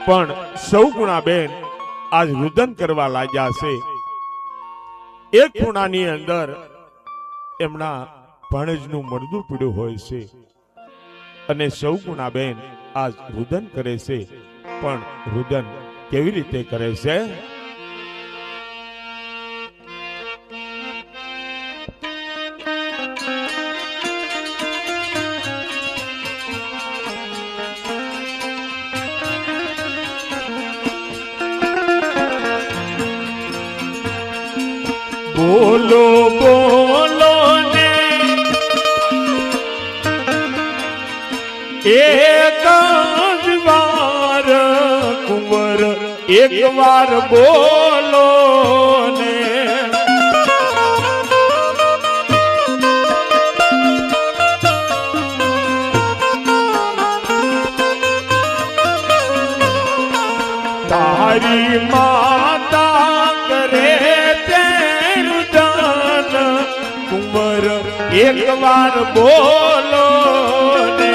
પણ સૌ ગુણાબેન આજ રુદન કરવા લાગ્યા છે. એક ખૂણાની અંદર એમના ભાણેજનું મરદું પીડ્યું હોય છે અને સૌ ગુણાબેન આજ રુદન કરે છે. પણ રુદન કેવી રીતે કરે છે? બોલો બોલો ને એક જ વાર કુંવર, એક વાર બોલો ને તારી માતા કરે એક વાર બોલો ને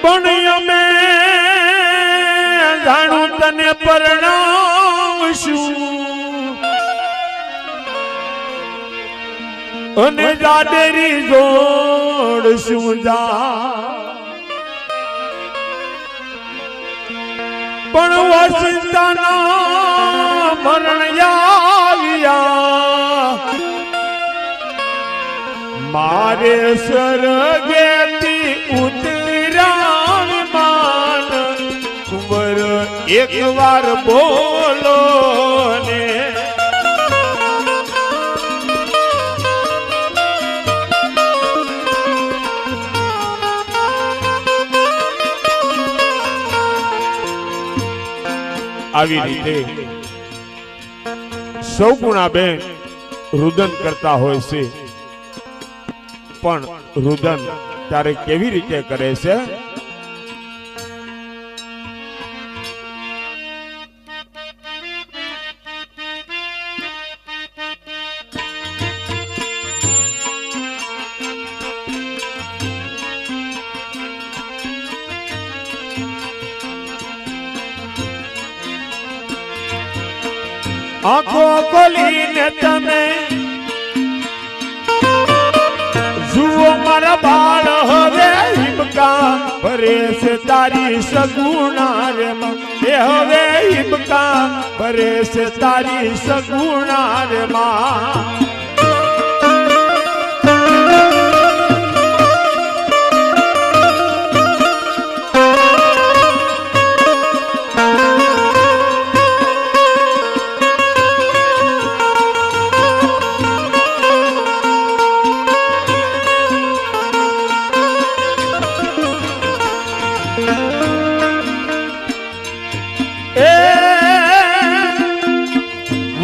પણ અમે જાણું તને પરણાવશું અને જાડેરી જોડશું જા. પણ વસંતના મરણ આવ્યા મારે સ્વર્ગેથી ઉતરાણ માન કુંવર, એક વાર બોલો ને આવી રીતે સૌ ગુણાબેન રુદન કરતા હોય છે. પણ રુદન ત્યારે કેવી રીતે કરે છે? આંખો ખોલીને તમે જુઓ મારા બાળ હવે હિબકા ભરે છે તારી સગુણા રે માં. એ હવે હિબકા ભરે છે તારી સગુણા રે માં.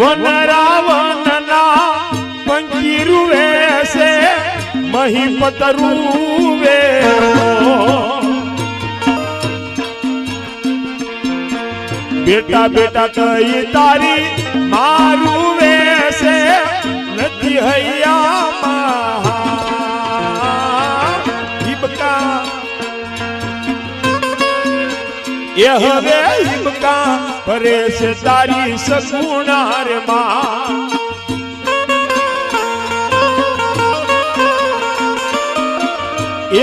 વનરાવનના પંખીરુવે છે મહીપતરુવે બેટા બેટા કઈ તારી મારું વેસે નથી હૈયામાં હિબકા. એ હવે હિબકા ભરે છે તારી સગુણા રે માં.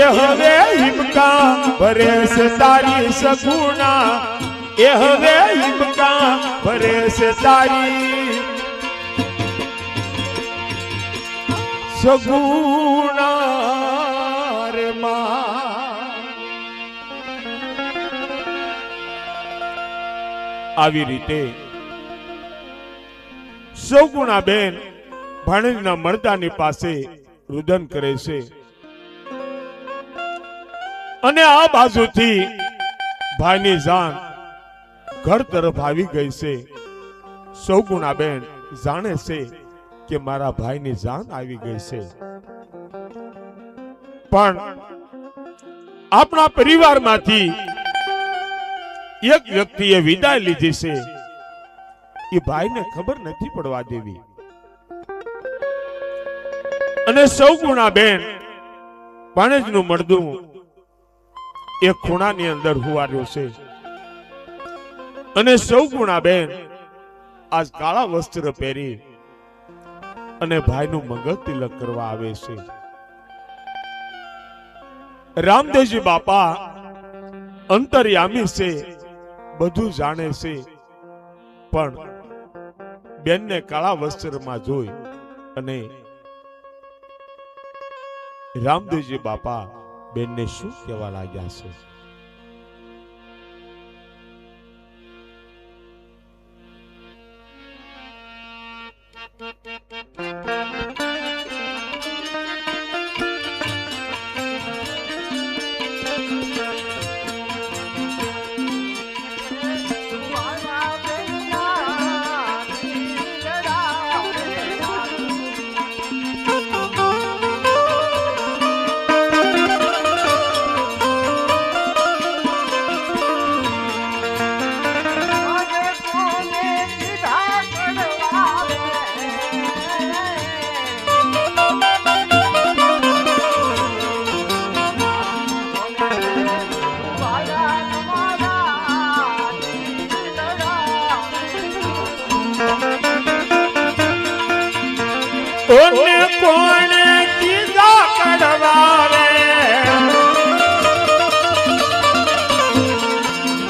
એ હવે હિબકા ભરે છે તારી સગુણા. એ હવે હિબકા ભરે છે તારી સગુણા રે માં. આવી રીતે સૌ ગુણાબેન ભાણેજના મરદાની પાસે રુદન કરે છે અને આ બાજુથી ભાઈની જાન ઘર તરફ આવી ગઈ છે. સૌ ગુણાબેન જાણે છે કે મારા ભાઈની જાન આવી ગઈ છે, પણ આપણા પરિવારમાંથી એક વ્યક્તિએ વિદાય લીધી છે, એ ભાઈને ખબર નથી પડવા દેવી. અને સૌગુણાબેન ભાણેજનું મળદું એક ખૂણાની અંદર હુવાર્યો છે, અને સૌગુણાબેન આજ કાળા વસ્ત્ર પહેરી અને ભાઈનું મંગળ તિલક કરવા આવે છે. રામદેવજી બાપા અંતર્યામી છે, બધું જાણે છે, પણ બેનને કાળા વસ્ત્રમાં જોઈ અને રામદેવજી બાપા બેનને શું કહેવા લાગ્યા છે?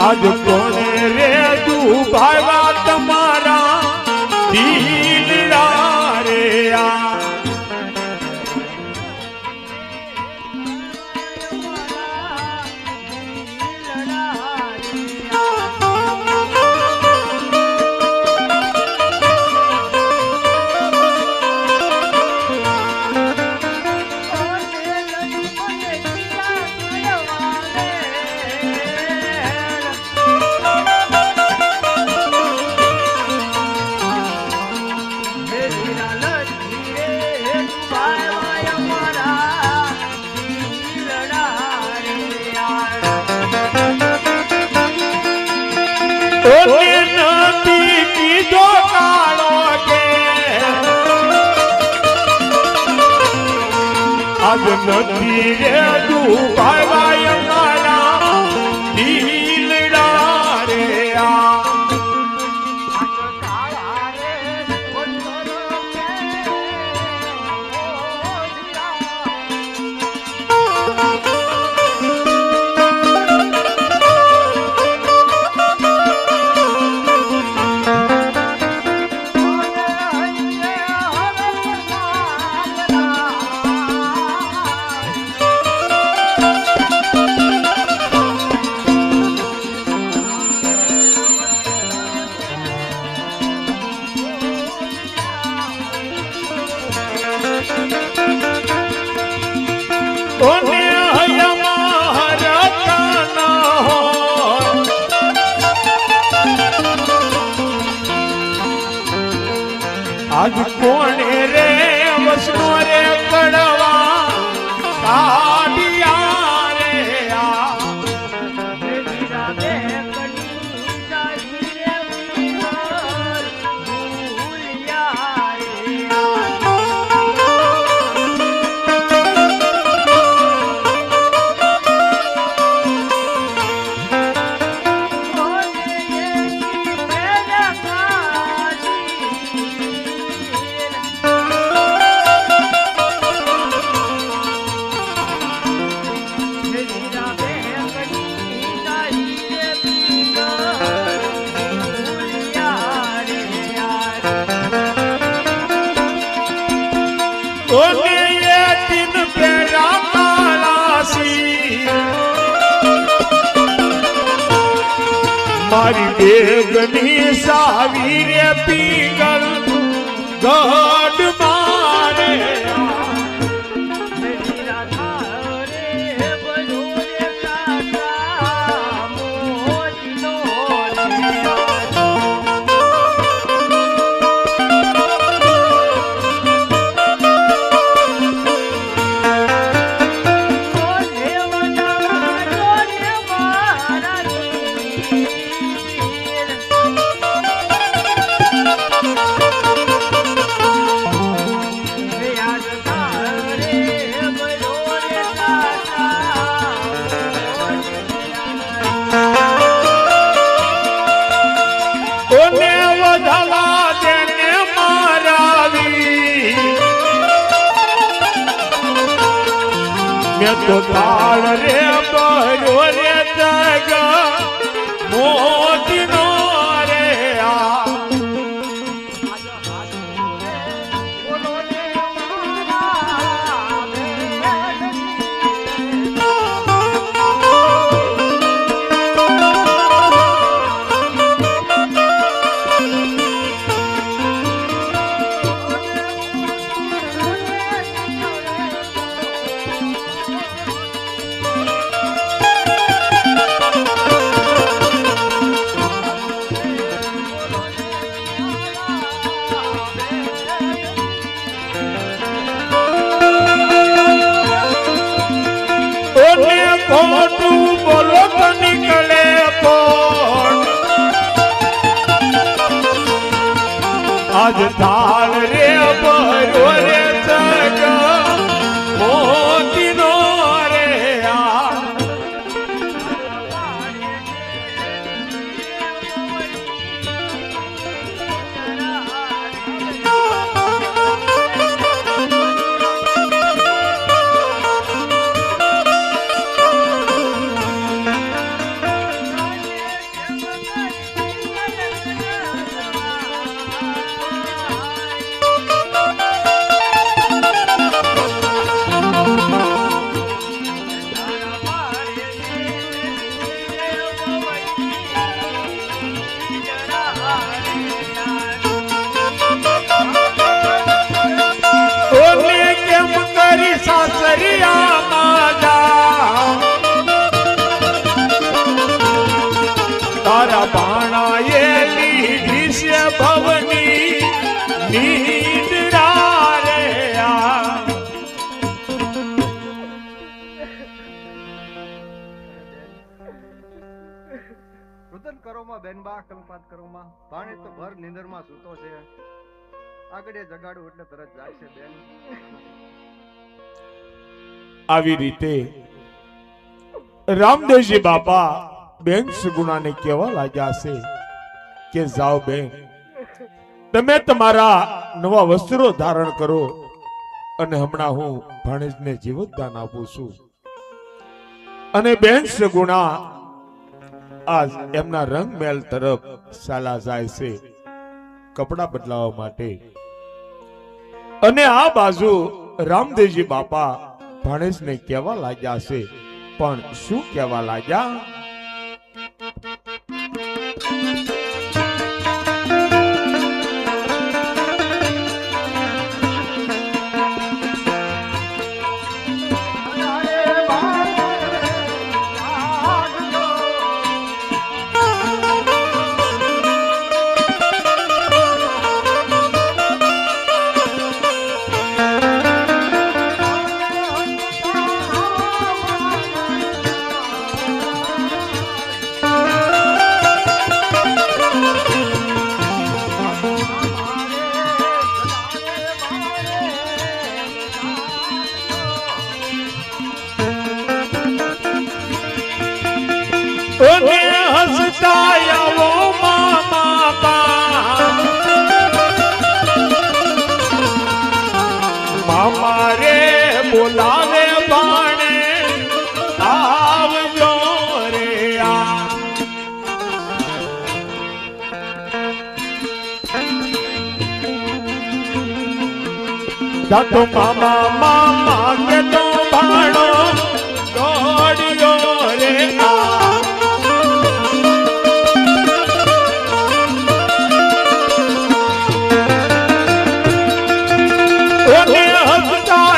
આજ કોને રે દુભાવા તમારા દિલડા રે આ આજ નથી રે દુભાવાય મારા દિલડા રે આ આજ કોણે રે વસનો રે કડવા કાઢિયા રે આ મારી બેગની સાવી રે પીગલ ગઢ મારે મેં તો તાળ રે બહરો રે જગ મોતીનો રે આ ખોટું બોલો તો નીકળે પણ આજ તાળ રે બહરો રે જગ મોતીનો રે આ તારા બાણા એ લીધી છે ભવની નીંદરા રે આ રુદન કરોમાં બેનબા કલ્પાત કરોમાં ભાણે તો ભર નીંદરમાં સૂતો છે આગળ એ જગાડું એટલે તરત જાગશે બેન. આવી રીતે રામદેવજી બાપા બેન સુગુણાને કહેવા લાગ્યા છે કે જાઓ બેન તમે તમારા નવા વસ્ત્રો ધારણ કરો અને હમણાં હું ભાણેજને જીવતદાન આપું છું. અને બેન સુગુણા આજ એમના રંગ મહેલ તરફ ચાલા જાય છે કપડા બદલાવા માટે. અને આ બાજુ રામદેવજી બાપા ભાણેજને કહેવા લાગ્યા છે, પણ શું કહેવા લાગ્યા? બોલાવે ભાણે આવજો રે આ. તો મામા મામા કે તો ભાણો દોડ્યો રે આ. હસતા